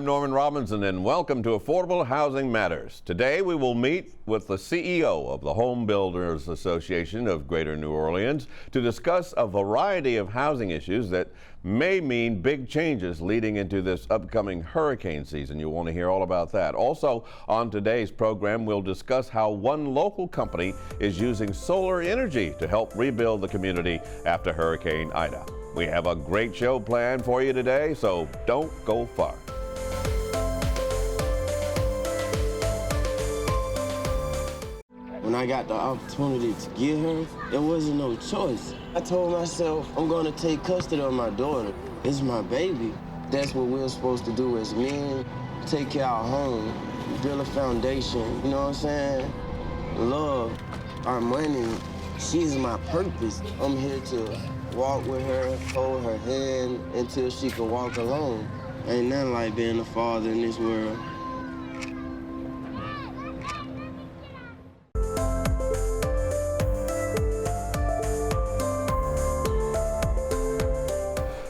I'm Norman Robinson, and welcome to Affordable Housing Matters. Today we will meet with the CEO of the Home Builders Association of Greater New Orleans to discuss a variety of housing issues that may mean big changes leading into this upcoming hurricane season. You'll want to hear all about that. Also, on today's program, we'll discuss how one local company is using solar energy to help rebuild the community after Hurricane Ida. We have a great show planned for you today, so don't go far. When I got the opportunity to get her, there wasn't no choice. I told myself, I'm gonna take custody of my daughter. It's my baby. That's what we're supposed to do as men. Take care of our home, build a foundation, you know what I'm saying? Love, our money, she's my purpose. I'm here to walk with her, hold her hand until she can walk alone. Ain't nothing like being a father in this world.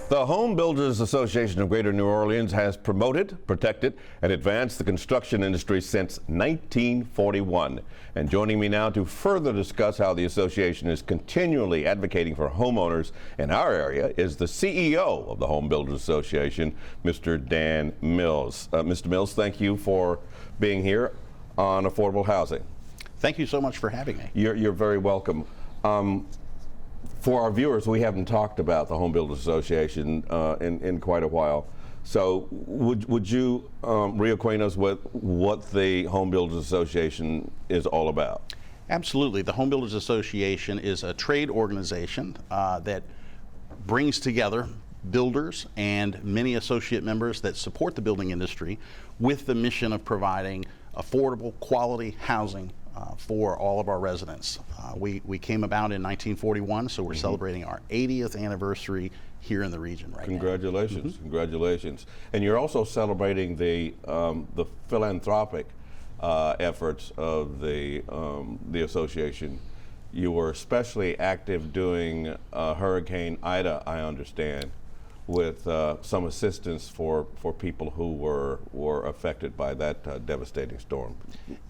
The Home Builders Association of Greater New Orleans has promoted, protected, and advanced the construction industry since 1941. And joining me now to further discuss how the association is continually advocating for homeowners in our area is the CEO of the Home Builders Association, Mr. Dan Mills. Mr. Mills, thank you for being here on Affordable Housing. Thank you so much for having me. You're very welcome. For our viewers, we haven't talked about the Home Builders Association in quite a while. So would you reacquaint us with what the Home Builders Association is all about? Absolutely. The Home Builders Association is a trade organization that brings together builders and many associate members that support the building industry with the mission of providing affordable, quality housing for all of our residents. We came about in 1941, so we're celebrating our 80th anniversary here in the region right Congratulations, now. Congratulations. And you're also celebrating the philanthropic efforts of the association. You were especially active during Hurricane Ida, I understand, with some assistance for people who were affected by that devastating storm.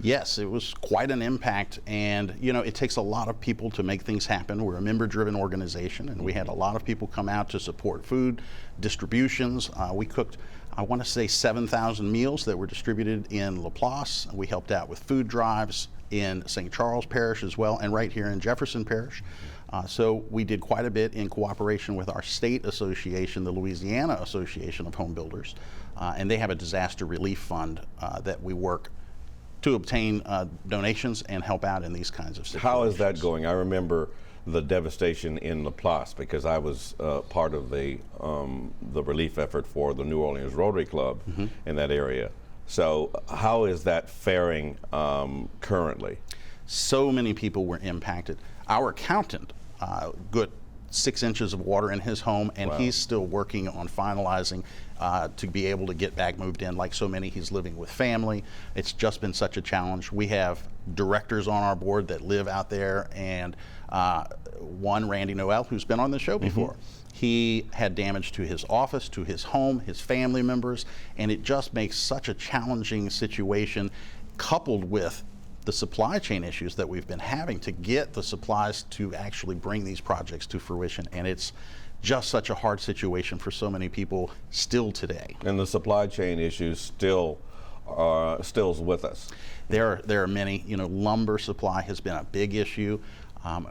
Yes, it was quite an impact, and you know, it takes a lot of people to make things happen. We're a member-driven organization, and we had a lot of people come out to support food distributions. We cooked, I want to say, 7,000 meals that were distributed in Laplace. We helped out with food drives in St. Charles Parish as well, and right here in Jefferson Parish. So we did quite a bit in cooperation with our state association, the Louisiana Association of Home Builders, and they have a disaster relief fund that we work to obtain donations and help out in these kinds of situations. How is that going? I remember the devastation in Laplace because I was part of the relief effort for the New Orleans Rotary Club in that area. So how is that faring currently? So many people were impacted. Our accountant got 6 inches of water in his home, and he's still working on finalizing to be able to get back moved in. Like so many, he's living with family. It's just been such a challenge. We have directors on our board that live out there, and one, Randy Noel, who's been on the show before. He had damage to his office, to his home, his family members, and it just makes such a challenging situation, coupled with the supply chain issues that we've been having to get the supplies to actually bring these projects to fruition. And it's just such a hard situation for so many people still today. And the supply chain issues still with us. There are many. You know, lumber supply has been a big issue.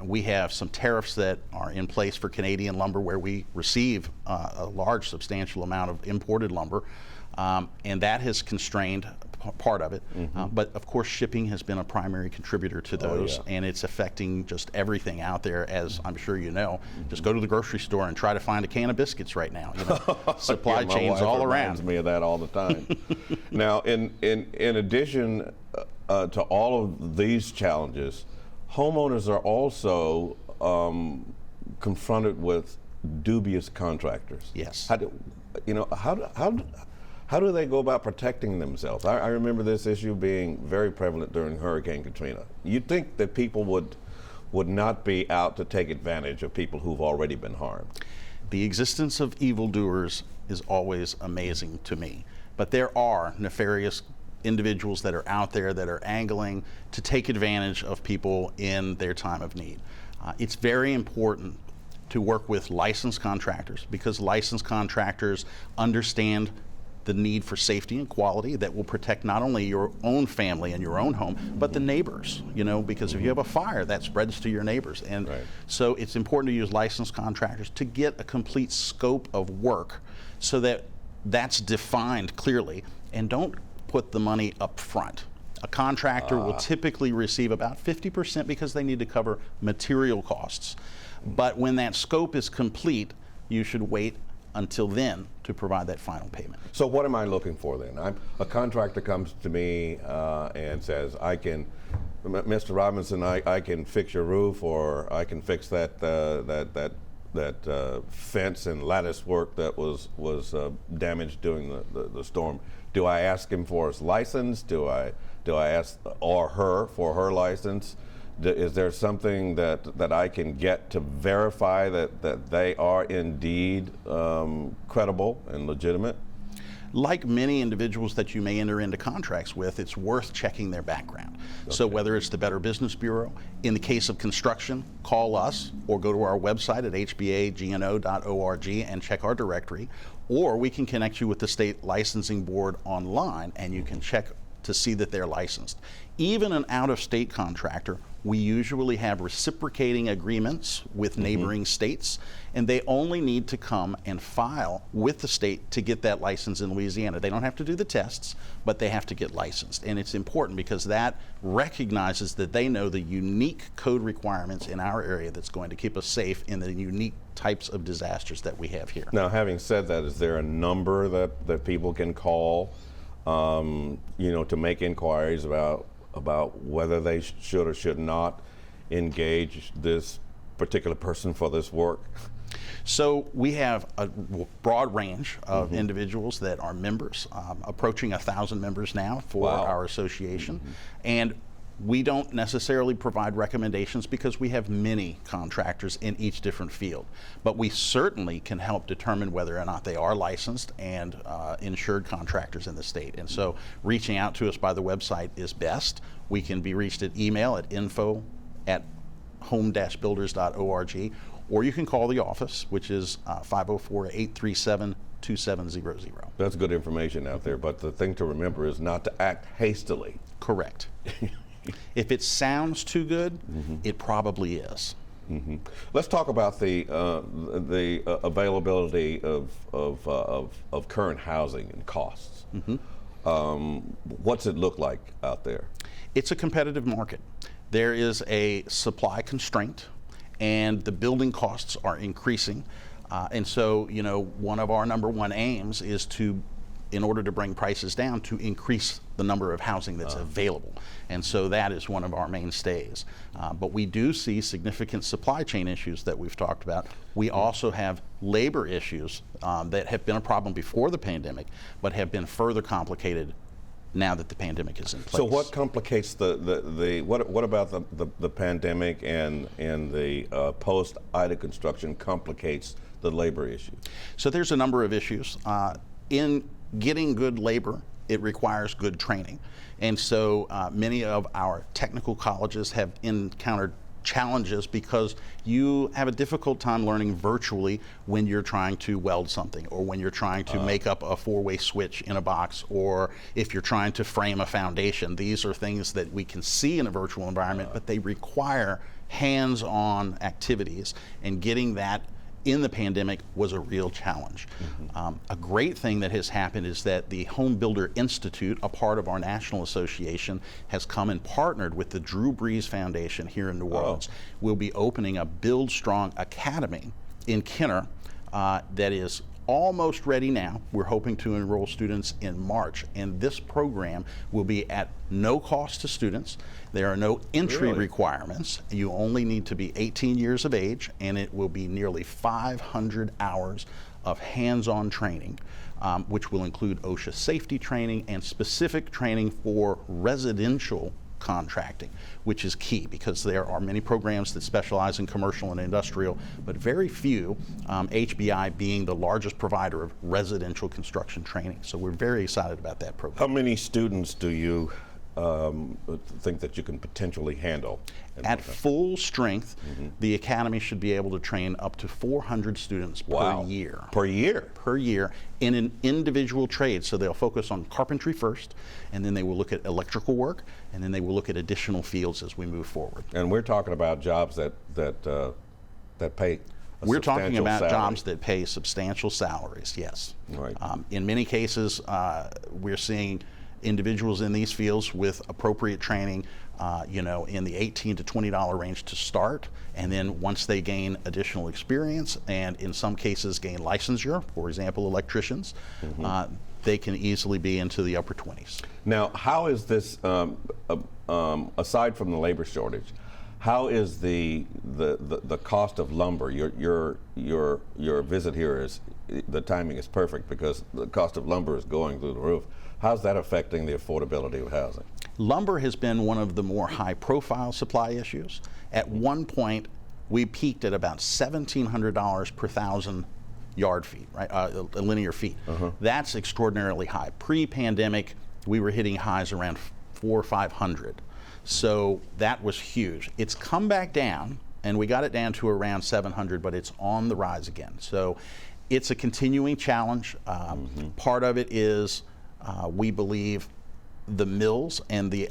We have some tariffs that are in place for Canadian lumber where we receive a large, substantial amount of imported lumber, and that has constrained part of it. But of course, shipping has been a primary contributor to those, and it's affecting just everything out there, as I'm sure you know. Just go to the grocery store and try to find a can of biscuits right now. You know, supply chains all around. Reminds me of that all the time. Now, in addition to all of these challenges, homeowners are also confronted with dubious contractors. Yes. How do they go about protecting themselves? I remember this issue being very prevalent during Hurricane Katrina. You'd think that people would not be out to take advantage of people who've already been harmed. The existence of evildoers is always amazing to me, But there are nefarious individuals that are out there that are angling to take advantage of people in their time of need. It's very important to work with licensed contractors, because licensed contractors understand the need for safety and quality that will protect not only your own family and your own home, but the neighbors, because if you have a fire, that spreads to your neighbors. And right. So it's important to use licensed contractors to get a complete scope of work so that that's defined clearly, and don't put the money up front. A contractor will typically receive about 50% because they need to cover material costs. But when that scope is complete, you should wait until then to provide that final payment. So what am I looking for then? A contractor comes to me and says, Mr. Robinson, I can fix your roof, or I can fix that fence and lattice work that was damaged during the storm. Do I ask him for his license? Do I ask her for her license? Is there something that I can get to verify that they are indeed credible and legitimate? Like many individuals that you may enter into contracts with, it's worth checking their background. Okay. So whether it's the Better Business Bureau, in the case of construction, call us or go to our website at hbagno.org and check our directory, or we can connect you with the state licensing board online and you can check to see that they're licensed. Even an out-of-state contractor, we usually have reciprocating agreements with neighboring states, and they only need to come and file with the state to get that license in Louisiana. They don't have to do the tests, but they have to get licensed. And it's important because that recognizes that they know the unique code requirements in our area that's going to keep us safe in the unique types of disasters that we have here. Now, having said that, is there a number that people can call to make inquiries about whether they should or should not engage this particular person for this work? So we have a broad range of individuals that are members, approaching 1,000 members now for our association. And we don't necessarily provide recommendations because we have many contractors in each different field. But we certainly can help determine whether or not they are licensed and insured contractors in the state. And so reaching out to us by the website is best. We can be reached at email at info@home-builders.org, or you can call the office, which is 504-837-2700. That's good information out there, but the thing to remember is not to act hastily. Correct. If it sounds too good, it probably is. Let's talk about the availability of current housing and costs. What's it look like out there? It's a competitive market. There is a supply constraint, and the building costs are increasing. And so, one of our number one aims is to, in order to bring prices down, to increase the number of housing that's available. And so that is one of our mainstays. But we do see significant supply chain issues that we've talked about. We also have labor issues that have been a problem before the pandemic, but have been further complicated now that the pandemic is in place. So what complicates what about the pandemic and the post-Ida construction complicates the labor issue? So there's a number of issues. In getting good labor, it requires good training. And so many of our technical colleges have encountered challenges because you have a difficult time learning virtually when you're trying to weld something, or when you're trying to make up a four-way switch in a box, or if you're trying to frame a foundation. These are things that we can see in a virtual environment, but they require hands-on activities, and getting that in the pandemic was a real challenge. A great thing that has happened is that the Home Builder Institute, a part of our national association, has come and partnered with the Drew Brees Foundation here in New Orleans. We'll be opening a Build Strong Academy in Kenner that is almost ready now. We're hoping to enroll students in March, and this program will be at no cost to students. There are no entry requirements. You only need to be 18 years of age, and it will be nearly 500 hours of hands-on training, which will include OSHA safety training and specific training for residential subcontracting, which is key because there are many programs that specialize in commercial and industrial, but very few, HBI being the largest provider of residential construction training. So we're very excited about that program. How many students do you think that you can potentially handle? At full strength, the Academy should be able to train up to 400 students per year. Per year? Per year in an individual trade. So they'll focus on carpentry first, and then they will look at electrical work, and then they will look at additional fields as we move forward. And we're talking about jobs that pay a We're talking about salary. jobs that pay substantial salaries, yes. Right. In many cases, we're seeing individuals in these fields with appropriate training, in the $18 to $20 range to start, and then once they gain additional experience, and in some cases gain licensure, for example, electricians, they can easily be into the upper 20s. Now, how is this, aside from the labor shortage, how is the cost of lumber? Your visit here is, the timing is perfect because the cost of lumber is going through the roof. How's that affecting the affordability of housing? Lumber has been one of the more high-profile supply issues. At one point, we peaked at about $1,700 per 1,000 yard feet, right? Linear feet. That's extraordinarily high. Pre-pandemic, we were hitting highs around 400 or 500. So that was huge. It's come back down, and we got it down to around 700, but it's on the rise again. So it's a continuing challenge. Part of it is we believe the mills and the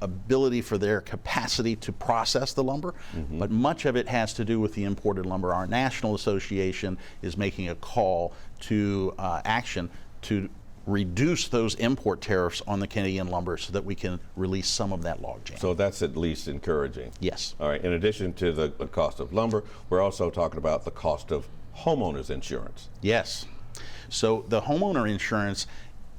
ability for their capacity to process the lumber, but much of it has to do with the imported lumber. Our national association is making a call to action to reduce those import tariffs on the Canadian lumber so that we can release some of that logjam. So that's at least encouraging. Yes. All right, in addition to the cost of lumber, we're also talking about the cost of homeowners insurance. Yes. So the homeowner insurance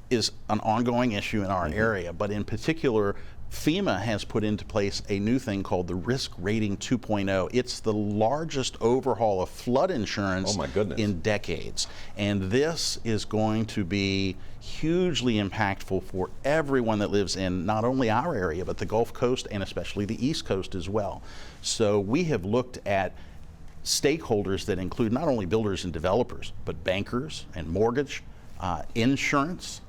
is an ongoing issue in our area, but in particular, FEMA has put into place a new thing called the Risk Rating 2.0. It's the largest overhaul of flood insurance in decades. And this is going to be hugely impactful for everyone that lives in not only our area, but the Gulf Coast and especially the East Coast as well. So we have looked at stakeholders that include not only builders and developers, but bankers and mortgage, insurance,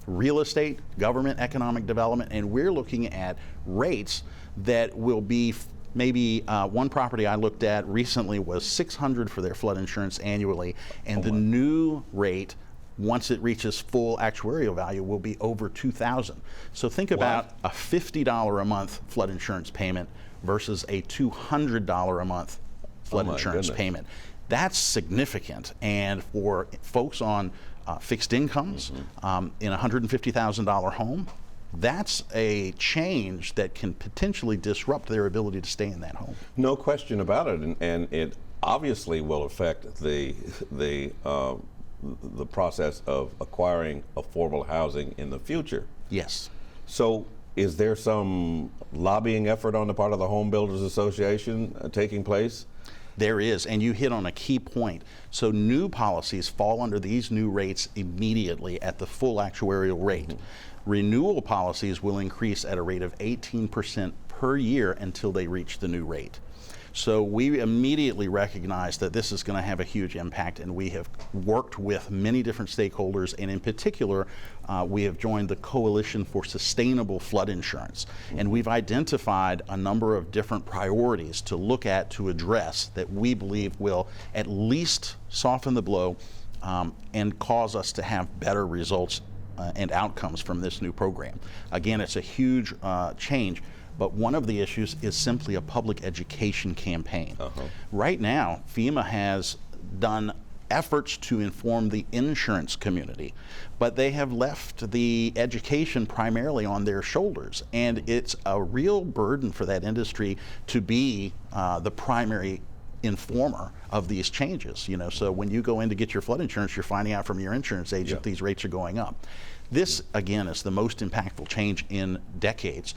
real estate, government, economic development, and we're looking at rates that will be maybe one property I looked at recently was $600 for their flood insurance annually, and the new rate, once it reaches full actuarial value, will be over $2,000. So think about a $50 a month flood insurance payment versus a $200 a month flood insurance payment. That's significant, and for folks on fixed incomes in a $150,000 home, that's a change that can potentially disrupt their ability to stay in that home. No question about it, and it obviously will affect the process of acquiring affordable housing in the future. Yes. So is there some lobbying effort on the part of the Home Builders Association taking place? There is, and you hit on a key point. So new policies fall under these new rates immediately at the full actuarial rate. Renewal policies will increase at a rate of 18% per year until they reach the new rate. So we immediately recognize that this is going to have a huge impact, and we have worked with many different stakeholders, and in particular, we have joined the Coalition for Sustainable Flood Insurance. And we've identified a number of different priorities to look at, to address, that we believe will at least soften the blow and cause us to have better results and outcomes from this new program. Again, it's a huge change. But one of the issues is simply a public education campaign. Right now, FEMA has done efforts to inform the insurance community, but they have left the education primarily on their shoulders. And it's a real burden for that industry to be the primary informer of these changes. So when you go in to get your flood insurance, you're finding out from your insurance agent these rates are going up. This, again, is the most impactful change in decades.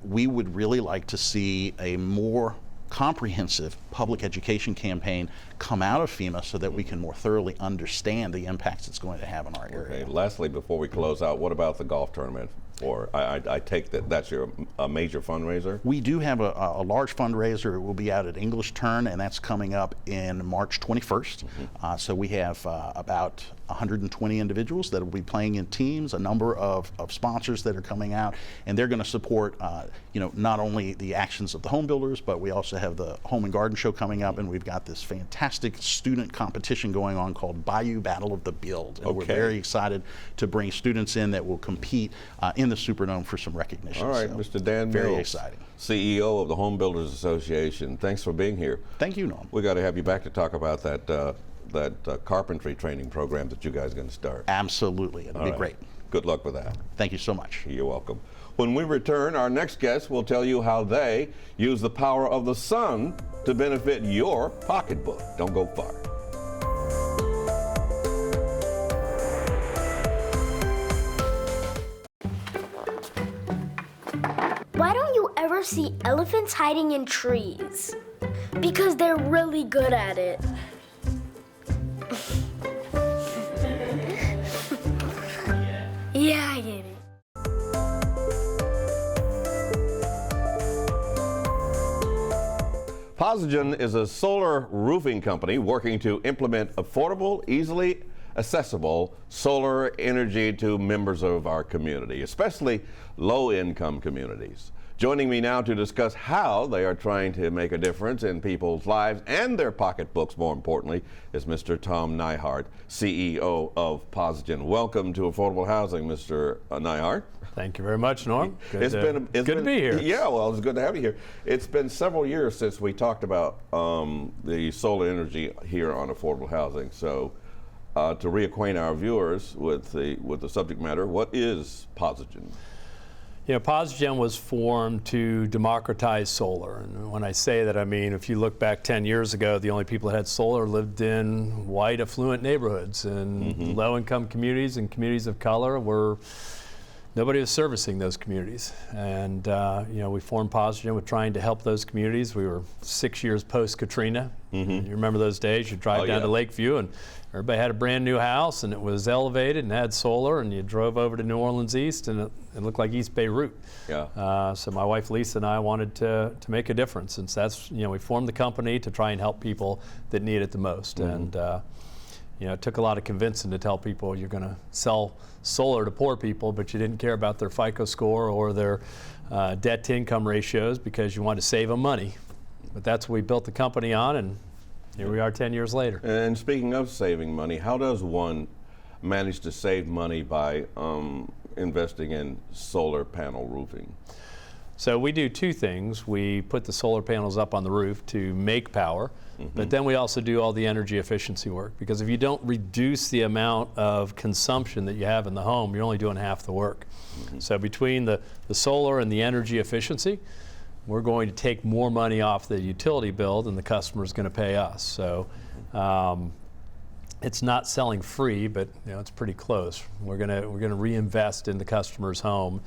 We would really like to see a more comprehensive public education campaign come out of FEMA so that we can more thoroughly understand the impacts it's going to have on our area. Okay. Lastly, before we close out, what about the golf tournament? for? I take that that's your major fundraiser? We do have a large fundraiser. It will be out at English Turn, and that's coming up in March 21st. So we have about 120 individuals that will be playing in teams, a number of sponsors that are coming out, and they're going to support not only the actions of the home builders, but we also have the Home and Garden Show coming up, and we've got this fantastic student competition going on called Bayou Battle of the Build. And we're very excited to bring students in that will compete in the Superdome for some recognition. All right, so, Mr. Dan very Mills, exciting. CEO of the Home Builders Association. Thanks for being here. Thank you, Norm. We got to have you back to talk about that carpentry training program that you guys are going to start. Absolutely, it'll be great. Good luck with that. Thank you so much. You're welcome. When we return, our next guest will tell you how they use the power of the sun to benefit your pocketbook. Don't go far. Why don't you ever see elephants hiding in trees? Because they're really good at it. Yeah, I get it. Posigen is a solar roofing company working to implement affordable, easily accessible solar energy to members of our community, especially low-income communities. Joining me now to discuss how they are trying to make a difference in people's lives and their pocketbooks, more importantly, is Mr. Tom Neihart, CEO of Posigen. Welcome to Affordable Housing, Mr. Neihart. Thank you very much, Norm. Good to be here. Yeah, well, it's good to have you here. It's been several years since we talked about the solar energy here on Affordable Housing. So to reacquaint our viewers with the subject matter, what is Posigen? You know, Posigen was formed to democratize solar. And when I say that, I mean, if you look back 10 years ago, the only people that had solar lived in white, affluent neighborhoods. And low-income communities and communities of color nobody was servicing those communities. And, we formed Posigen with trying to help those communities. We were 6 years post-Katrina. You remember those days? You drive down to Lakeview and everybody had a brand new house and it was elevated and had solar, and you drove over to New Orleans East and it looked like East Beirut. Yeah. So my wife Lisa and I wanted to make a difference, and so that's, we formed the company to try and help people that need it the most. And it took a lot of convincing to tell people you're going to sell solar to poor people, but you didn't care about their FICO score or their debt to income ratios because you wanted to save them money. But that's what we built the company on, and here we are 10 years later. And speaking of saving money, how does one manage to save money by investing in solar panel roofing? So we do two things. We put the solar panels up on the roof to make power, but then we also do all the energy efficiency work, because if you don't reduce the amount of consumption that you have in the home, you're only doing half the work. So between the solar and the energy efficiency, we're going to take more money off the utility bill than the customer is going to pay us. So it's not selling free, but it's pretty close. We're going to reinvest in the customer's home.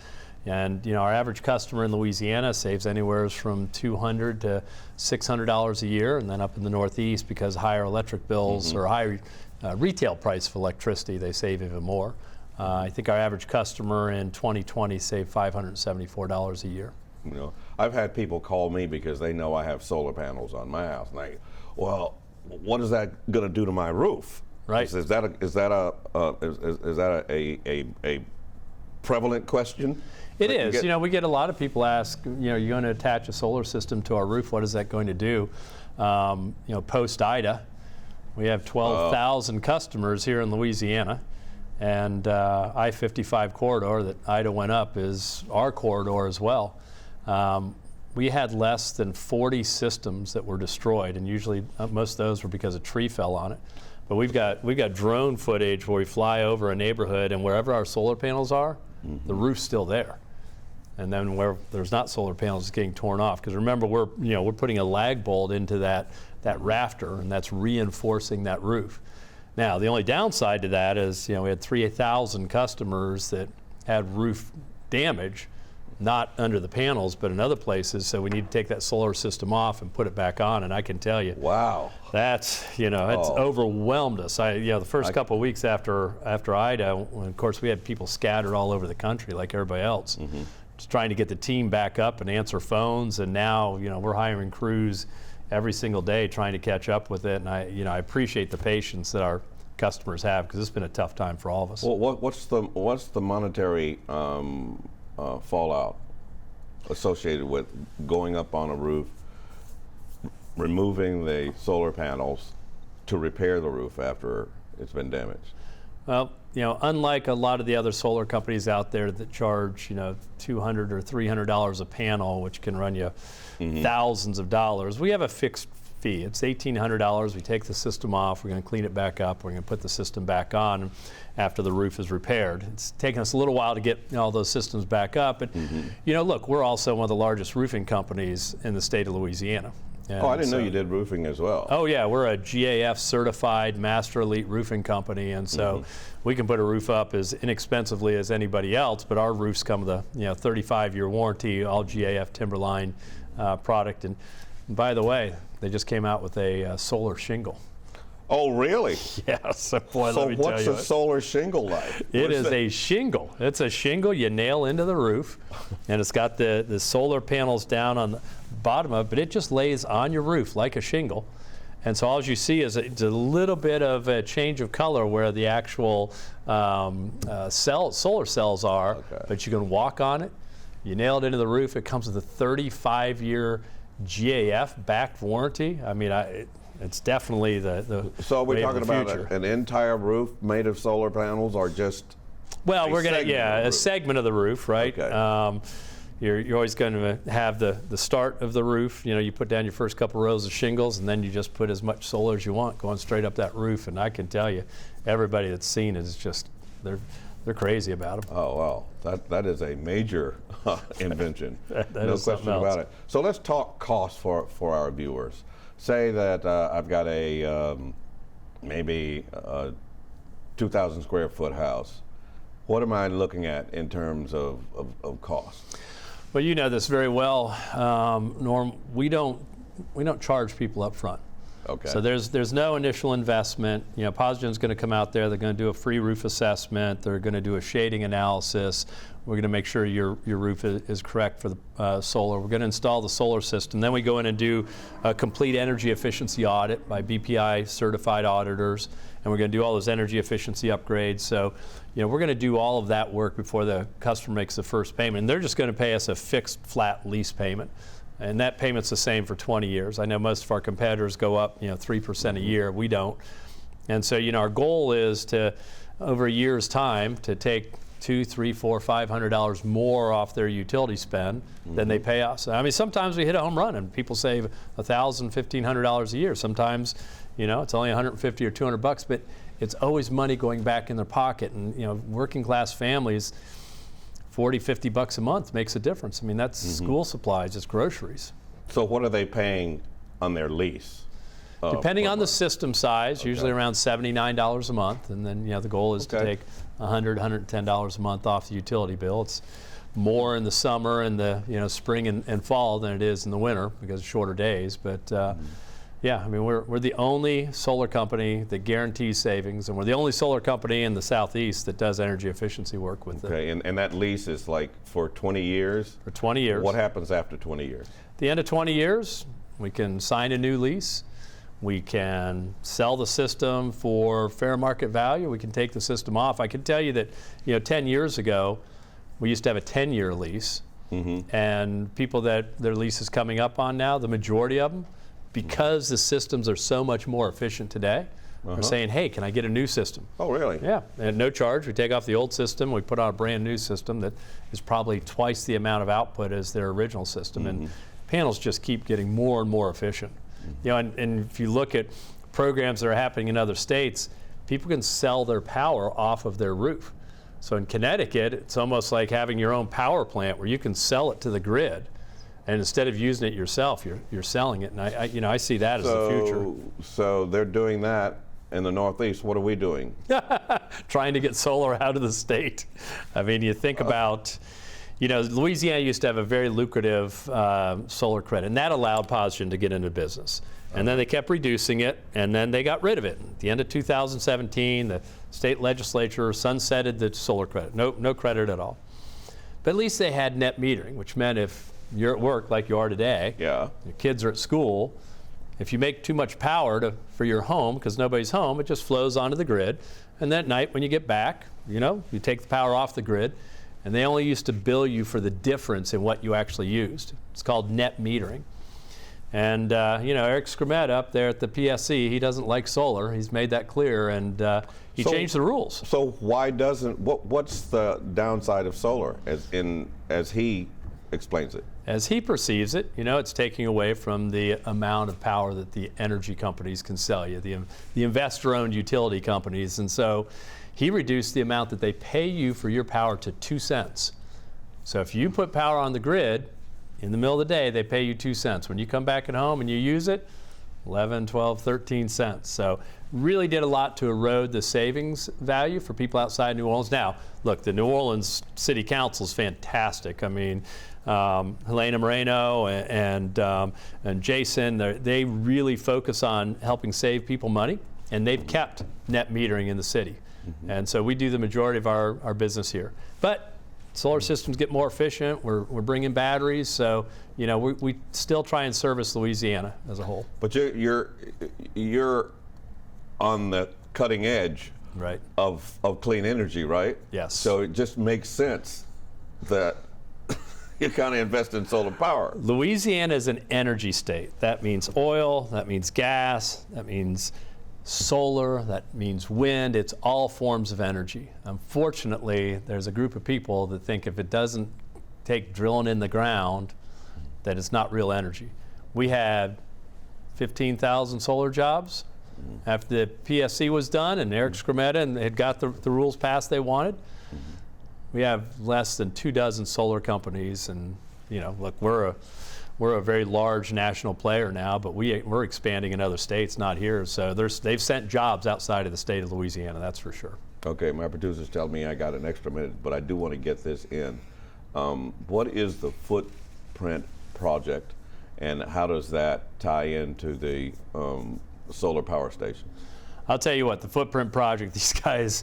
And our average customer in Louisiana saves anywhere from $200 to $600 a year, and then up in the Northeast, because higher electric bills or higher retail price of electricity, they save even more. I think our average customer in 2020 saved $574 a year. I've had people call me because they know I have solar panels on my house, and they, well, what is that going to do to my roof? Right. Is that a prevalent question? It is. We get a lot of people ask, you're going to attach a solar system to our roof. What is that going to do? Post Ida, we have 12,000 customers here in Louisiana, and I-55 corridor that Ida went up is our corridor as well. We had less than 40 systems that were destroyed, and usually most of those were because a tree fell on it. But we've got drone footage where we fly over a neighborhood, and wherever our solar panels are, the roof's still there. And then where there's not solar panels, it's getting torn off. Because remember, we're putting a lag bolt into that rafter, and that's reinforcing that roof. Now, the only downside to that is, we had 3,000 customers that had roof damage, not under the panels, but in other places. So we need to take that solar system off and put it back on. And I can tell you, Wow. that's, it's overwhelmed us. The first couple of weeks after Ida, when, of course, we had people scattered all over the country like everybody else, just trying to get the team back up and answer phones. And now, we're hiring crews every single day trying to catch up with it. And I appreciate the patience that our customers have, because it's been a tough time for all of us. Well, what's the monetary fallout associated with going up on a roof, removing the solar panels to repair the roof after it's been damaged? Well, unlike a lot of the other solar companies out there that charge, $200 or $300 a panel, which can run you thousands of dollars, we have a fixed fee. It's $1,800. We take the system off. We're going to clean it back up. We're going to put the system back on after the roof is repaired. It's taken us a little while to get all those systems back up. But, look, we're also one of the largest roofing companies in the state of Louisiana. And I didn't know you did roofing as well. Oh, yeah. We're a GAF certified Master Elite roofing company. And so we can put a roof up as inexpensively as anybody else, but our roofs come with a 35-year warranty, all GAF Timberline product. And by the way, they just came out with a solar shingle. Oh, really? Yeah, so boy, So let me tell what's you. a solar shingle like? It is a shingle. It's a shingle you nail into the roof, and it's got the solar panels down on the bottom of it, but it just lays on your roof like a shingle. And so all you see is it's a little bit of a change of color where the actual solar cells are, but you can walk on it. You nail it into the roof. It comes with a 35-year GAF backed warranty. I mean, it's definitely the So are we wave of talking the about future. an entire roof made of solar panels, or just Well, we're going segment to, of the a roof? segment of the roof, right? Okay. You're always going to have the start of the roof. You put down your first couple rows of shingles, and then you just put as much solar as you want going straight up that roof. And I can tell you, everybody that's seen it is just, they're crazy about them. Oh, well, that is a major invention. That No is question something about else. it. So let's talk cost for our viewers. Say that I've got a maybe a 2,000 square foot house. What am I looking at in terms of cost? Well, you know this very well, Norm. We don't charge people up front. Okay. So there's no initial investment. Posigen's going to come out there. They're going to do a free roof assessment. They're going to do a shading analysis. We're going to make sure your roof is correct for the solar. We're going to install the solar system. Then we go in and do a complete energy efficiency audit by BPI certified auditors, and we're going to do all those energy efficiency upgrades. So, we're going to do all of that work before the customer makes the first payment. And they're just going to pay us a fixed flat lease payment. And that payment's the same for 20 years. I know most of our competitors go up, 3% a year. We don't. And so, our goal is to, over a year's time, to take $200, $300, $400, $500 more off their utility spend than they pay us. I mean, sometimes we hit a home run and people save $1,000, $1,500 a year. Sometimes, it's only $150 or $200, but it's always money going back in their pocket. And working class families, $40, $50 a month makes a difference. I mean, that's school supplies, it's groceries. So what are they paying on their lease? Depending on the system size, usually around $79 a month, and then the goal is to take $100, $110 a month off the utility bill. It's more in the summer and the spring and fall than it is in the winter because of shorter days. But yeah, I mean we're the only solar company that guarantees savings, and we're the only solar company in the Southeast that does energy efficiency work with it. Okay, and that lease is like for 20 years? For 20 years. What happens after 20 years? At the end of 20 years, we can sign a new lease. We can sell the system for fair market value. We can take the system off. I can tell you that 10 years ago, we used to have a 10-year lease. And people that their lease is coming up on now, the majority of them, because the systems are so much more efficient today, are saying, hey, can I get a new system? Oh, really? Yeah, and no charge. We take off the old system, we put on a brand new system that is probably twice the amount of output as their original system. And panels just keep getting more and more efficient. And if you look at programs that are happening in other states, people can sell their power off of their roof. So in Connecticut, it's almost like having your own power plant where you can sell it to the grid. And instead of using it yourself, you're selling it. And I see that as the future. So they're doing that in the Northeast. What are we doing? Trying to get solar out of the state. I mean, you think about, You know, Louisiana used to have a very lucrative solar credit, and that allowed Posigen to get into business. And then they kept reducing it, and then they got rid of it. At the end of 2017, the state legislature sunsetted the solar credit. No credit at all. But at least they had net metering, which meant if you're at work like you are today, Yeah. your kids are at school, if you make too much power for your home, because nobody's home, it just flows onto the grid. And then at night when you get back, you know, you take the power off the grid, and they only used to bill you for the difference in what you actually used. It's called net metering. And you know, Eric Scrumett up there at the PSC, he doesn't like solar. He's made that clear, and he changed the rules. So why doesn't, what's the downside of solar as he explains it? As he perceives it, you know, it's taking away from the amount of power that the energy companies can sell you, the investor-owned utility companies. And so he reduced the amount that they pay you for your power to 2 cents. So if you put power on the grid, in the middle of the day, they pay you 2 cents. When you come back at home and you use it, 11, 12, 13 cents. So really did a lot to erode the savings value for people outside New Orleans. Now, look, the New Orleans City Council is fantastic. I mean, Helena Moreno and Jason, they really focus on helping save people money, and they've kept net metering in the city. Mm-hmm. And so we do the majority of our business here. But solar systems get more efficient. We're bringing batteries, so you know we still try and service Louisiana as a whole. But you're on the cutting edge, right, of clean energy, right? Yes. So it just makes sense that you kind of invest in solar power. Louisiana is an energy state. That means oil. That means gas. That means solar, that means wind. It's all forms of energy. Unfortunately, there's a group of people that think if it doesn't take drilling in the ground, that it's not real energy. We had 15,000 solar jobs after the PSC was done and Eric Scrumett and had got the rules passed they wanted. We have less than 24 solar companies, and you know, look, we're a very large national player now, but we're expanding in other states, not here. So they've sent jobs outside of the state of Louisiana, that's for sure. Okay, my producers tell me I got an extra minute, but I do want to get this in. What is the Footprint Project, and how does that tie into the solar power station? I'll tell you what, the Footprint Project, these guys,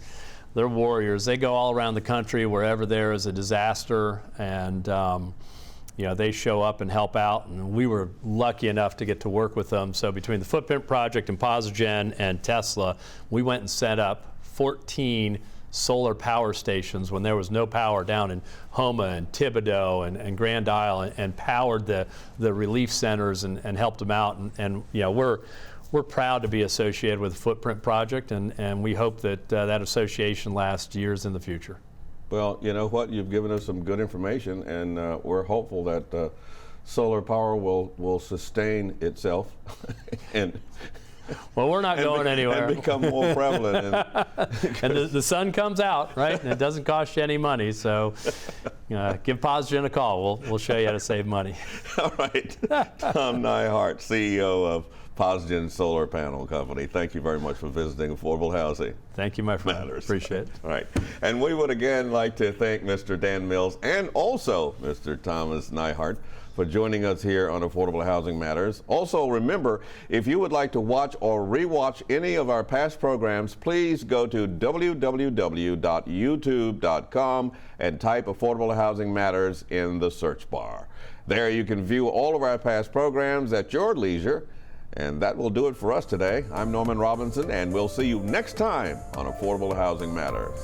they're warriors. They go all around the country wherever there is a disaster, and you know, they show up and help out, and we were lucky enough to get to work with them. So between the Footprint Project and Posigen and Tesla, we went and set up 14 solar power stations when there was no power down in Houma and Thibodaux and Grand Isle, and powered the relief centers and helped them out. And you know, we're proud to be associated with the Footprint Project, and we hope that that association lasts years in the future. Well, you know what? You've given us some good information, and we're hopeful that solar power will sustain itself and well, we're not going anywhere. And become more prevalent. And the sun comes out, right? And it doesn't cost you any money. So give Posigen a call. We'll show you how to save money. All right. Tom Nyhart, CEO of Posigen Solar Panel Company. Thank you very much for visiting Affordable Housing. Thank you, my friend. Matters. Appreciate it. All right. And we would again like to thank Mr. Dan Mills and also Mr. Thomas Nyhart for joining us here on Affordable Housing Matters. Also, remember, if you would like to watch or rewatch any of our past programs, please go to www.youtube.com and type Affordable Housing Matters in the search bar. There you can view all of our past programs at your leisure. And that will do it for us today. I'm Norman Robinson, and we'll see you next time on Affordable Housing Matters.